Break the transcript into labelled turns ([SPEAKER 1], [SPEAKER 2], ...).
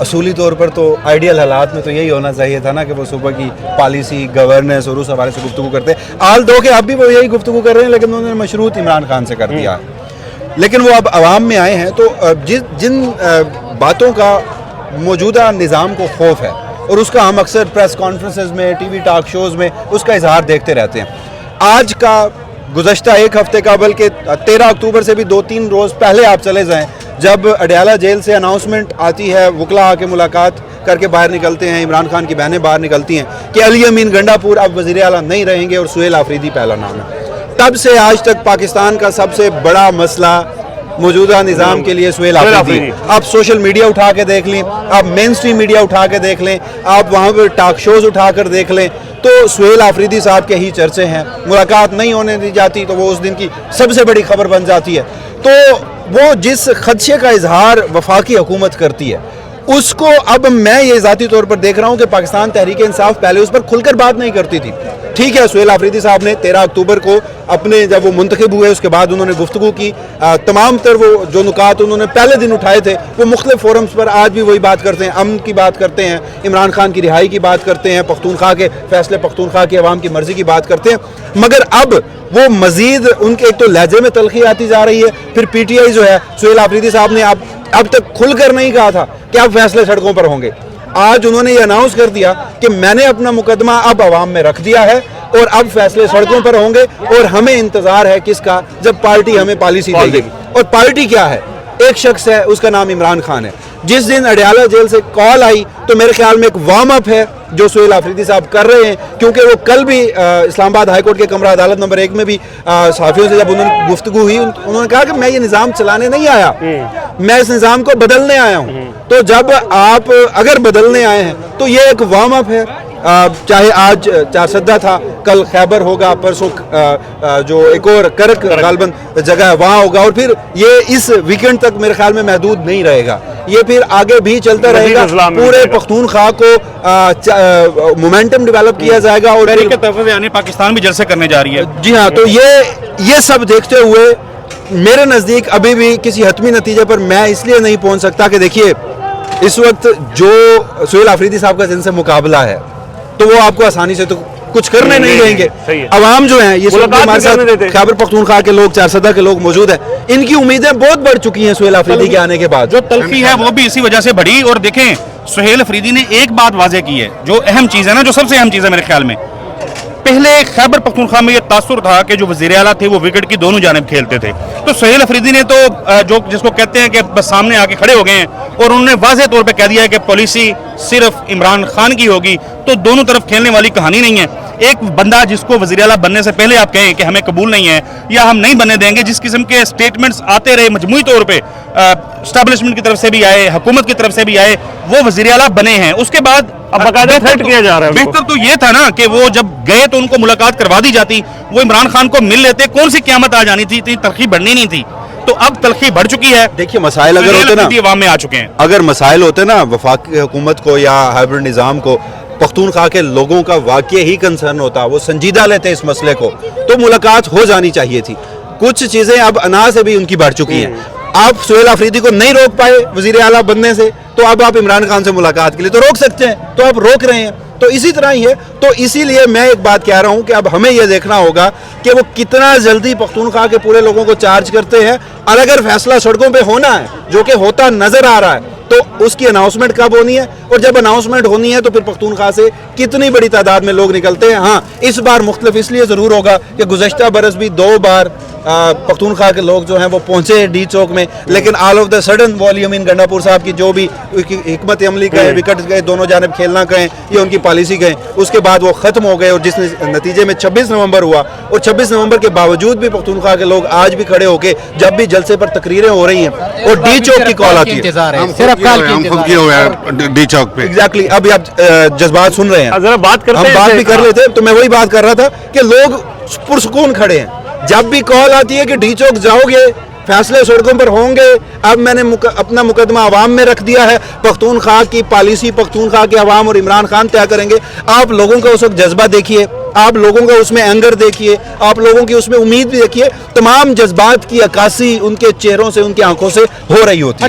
[SPEAKER 1] اصولی طور پر تو آئیڈیل حالات میں تو یہی ہونا چاہیے تھا نا کہ وہ صوبہ کی پالیسی گورننس اور اس حوالے سے گفتگو کرتے. آل دو کہ اب بھی وہ یہی گفتگو کر رہے ہیں لیکن انہوں نے مشروط عمران خان سے کر دیا ہے. لیکن وہ اب عوام میں آئے ہیں تو جن باتوں کا موجودہ نظام کو خوف ہے اور اس کا ہم اکثر پریس کانفرنسز میں ٹی وی ٹاک شوز میں اس کا اظہار دیکھتے رہتے ہیں. آج کا گزشتہ ایک ہفتے کا بلکہ 13 اکتوبر سے بھی 2-3 روز پہلے آپ چلے جائیں جب اڈیالہ جیل سے اناؤنسمنٹ آتی ہے, وکلا آ کے ملاقات کر کے باہر نکلتے ہیں, عمران خان کی بہنیں باہر نکلتی ہیں کہ علی امین گنڈا پور اب وزیر اعلیٰ نہیں رہیں گے اور سہیل آفریدی پہلا نام ہے. تب سے آج تک پاکستان کا سب سے بڑا مسئلہ موجودہ نظام کے لیے سہیل آفریدی. آپ سوشل میڈیا اٹھا کے دیکھ لیں, آپ مین سٹریم میڈیا اٹھا کے دیکھ لیں, آپ وہاں پہ ٹاک شوز اٹھا کر دیکھ لیں تو سہیل آفریدی صاحب کے ہی چرچے ہیں. ملاقات نہیں ہونے دی جاتی تو وہ اس دن کی سب سے بڑی خبر بن جاتی ہے. تو وہ جس خدشے کا اظہار وفاقی حکومت کرتی ہے اس کو اب میں یہ ذاتی طور پر دیکھ رہا ہوں کہ پاکستان تحریک انصاف پہلے اس پر کھل کر بات نہیں کرتی تھی. ٹھیک ہے, سہیل آفریدی صاحب نے 13 اکتوبر کو اپنے جب وہ منتخب ہوئے اس کے بعد انہوں نے گفتگو کی, تمام تر وہ جو نکات انہوں نے پہلے دن اٹھائے تھے وہ مختلف فورمز پر آج بھی وہی بات کرتے ہیں. امن کی بات کرتے ہیں, عمران خان کی رہائی کی بات کرتے ہیں, پختونخوا کے فیصلے, پختونخوا کی عوام کی مرضی کی بات کرتے ہیں. مگر اب وہ مزید ان کے ایک تو لہجے میں تلخی آتی جا رہی ہے, پھر پی ٹی آئی جو ہے سہیل آفریدی صاحب نے اب تک کھل کر نہیں کہا تھا کہ اب فیصلے سڑکوں پر ہوں گے. آج انہوں نے یہ اناؤنس کر دیا کہ میں نے اپنا مقدمہ اب عوام میں رکھ دیا ہے اور اب فیصلے سڑکوں پر ہوں گے اور ہمیں انتظار ہے کس کا, جب پارٹی ہمیں پالیسی دے گی. اور پارٹی کیا ہے؟ ایک شخص ہے, اس کا نام عمران خان ہے. جس دن اڈیالہ جیل سے کال آئی تو میرے خیال میں ایک وارم اپ ہے جو سہیل آفریدی صاحب کر رہے ہیں, کیونکہ وہ کل بھی اسلام آباد ہائی کورٹ کے کمرہ عدالت نمبر 1 میں بھی صحافیوں سے جب انہوں نے گفتگو ہوئی انہوں نے کہا کہ میں یہ نظام چلانے نہیں آیا, میں اس نظام کو بدلنے آیا ہوں. تو جب آپ اگر بدلنے آئے ہیں تو یہ ایک وارم اپ ہے. چاہے آج چارسدہ تھا, کل خیبر ہوگا, پرسوں جو ایک اور کرک غالباً جگہ ہے وہاں ہوگا, اور پھر یہ اس ویکنڈ تک میرے خیال میں محدود نہیں رہے گا, یہ پھر آگے بھی چلتا رہے گا. پورے پختونخوا کو مومنٹم ڈیولپ کیا جائے گا اور
[SPEAKER 2] یعنی پاکستان بھی جلسے کرنے جا رہی ہے.
[SPEAKER 1] جی ہاں, تو یہ سب دیکھتے ہوئے میرے نزدیک ابھی بھی کسی حتمی نتیجے پر میں اس لیے نہیں پہنچ سکتا کہ دیکھیے اس وقت جو سہیل آفریدی صاحب کا جن سے مقابلہ ہے تو وہ آپ کو آسانی سے تو کچھ کرنے نہیں دیں گے. عوام جو ہیں یہ سب ہمارے ساتھ خیبر پختونخوا کے لوگ, چارسدہ کے لوگ موجود ہیں, ان کی امیدیں بہت بڑھ چکی ہیں سہیل آفریدی کے آنے کے بعد.
[SPEAKER 2] جو تلخی ہے وہ بھی اسی وجہ سے بڑھی. اور دیکھیں سہیل آفریدی نے ایک بات واضح کی ہے جو اہم چیز ہے نا, جو سب سے اہم چیز ہے میرے خیال میں. پہلے خیبر پختونخوا میں یہ تاثر تھا کہ جو وزیر اعلیٰ تھے وہ وکٹ کی دونوں جانب کھیلتے تھے. تو سہیل آفریدی نے تو جو جس کو کہتے ہیں کہ بس سامنے آ کے کھڑے ہو گئے ہیں اور انہوں نے واضح طور پہ کہہ دیا ہے کہ پالیسی صرف عمران خان کی ہوگی. تو دونوں طرف کھیلنے والی کہانی نہیں ہے. ایک بندہ جس کو وزیر اعلیٰ بننے سے پہلے آپ کہیں کہ ہمیں قبول نہیں ہے یا ہم نہیں بننے دیں گے, جس قسم کے سٹیٹمنٹس آتے رہے مجموعی طور پہ اسٹیبلشمنٹ کی طرف سے بھی آئے, حکومت کی طرف سے بھی آئے, وہ وزیر اعلیٰ بنے ہیں. اس کے بعد
[SPEAKER 3] کیا جا رہا ہے.
[SPEAKER 2] بہتر تو یہ تھا نا کہ وہ جب گئے تو ان کو ملاقات کروا دی جاتی, وہ عمران خان کو مل لیتے, کون سی قیامت آ جانی تھی, اتنی تلخی بڑھنی نہیں تھی. تو اب تلخی بڑھ چکی ہے.
[SPEAKER 1] دیکھیے مسائل اگر ہوتے نا
[SPEAKER 2] عوام میں آ چکے ہیں,
[SPEAKER 1] اگر مسائل ہوتے نا وفاقی حکومت کو یا ہائبرڈ نظام کو, پختونخوا کے لوگوں کا واقعی ہی کنسرن ہوتا, وہ سنجیدہ لیتے اس مسئلے کو, تو ملاقات ہو جانی چاہیے تھی. کچھ چیزیں اب انا سے بھی ان کی بڑھ چکی ہیں. آپ سہیل آفریدی کو نہیں روک پائے وزیر اعلیٰ بننے سے, تو اب آپ عمران خان سے ملاقات کے لیے تو روک سکتے ہیں, تو آپ روک رہے ہیں. تو اسی طرح ہی ہے. تو اسی لیے میں ایک بات کہہ رہا ہوں کہ اب ہمیں یہ دیکھنا ہوگا کہ وہ کتنا جلدی پختونخوا کے پورے لوگوں کو چارج کرتے ہیں, اور اگر فیصلہ سڑکوں پہ ہونا ہے جو کہ ہوتا نظر آ رہا ہے تو اس کی اناؤنسمنٹ کب ہونی ہے, اور جب اناؤنسمنٹ ہونی ہے تو پھر پختونخوا سے کتنی بڑی تعداد میں لوگ نکلتے ہیں. ہاں اس بار مختلف اس لیے ضرور ہوگا کہ گزشتہ برس بھی 2 بار پختونخوا کے لوگ جو ہیں وہ پہنچے ڈی چوک میں, لیکن آل آف دا سڈن وہ علی امین گنڈا پور صاحب کی جو بھی حکمت عملی کہیں, وکٹ گئے دونوں جانب کھیلنا کہیں یا ان کی پالیسی کہیں, اس کے بعد وہ ختم ہو گئے. اور جس نتیجے میں 26 نومبر ہوا, اور 26 نومبر کے باوجود بھی پختونخوا کے لوگ آج بھی کھڑے ہو کے جب بھی جلسے پر تقریریں ہو رہی ہیں اور ڈی چوک کی کال آتی ہے,
[SPEAKER 4] ڈی چوک پہ
[SPEAKER 1] ایگزیکٹلی ابھی آپ جذبات سن رہے ہیں,
[SPEAKER 3] ذرا بات کرتے ہیں,
[SPEAKER 1] ہم بات بھی کر رہے تھے. تو میں وہی بات کر رہا تھا کہ لوگ پرسکون کھڑے ہیں. جب بھی کال آتی ہے کہ ڈی چوک جاؤ گے فیصلے سڑکوں پر ہوں گے, اب میں نے اپنا مقدمہ عوام میں رکھ دیا ہے, پختونخوا کی پالیسی پختونخوا کے عوام اور عمران خان طے کریں گے. آپ لوگوں کا اس وقت جذبہ دیکھیے, آپ لوگوں کا اس میں اینگر دیکھیے, آپ لوگوں کی اس میں امید بھی دیکھیے. تمام جذبات کی عکاسی ان کے چہروں سے, ان کی آنکھوں سے ہو رہی ہوتی ہے.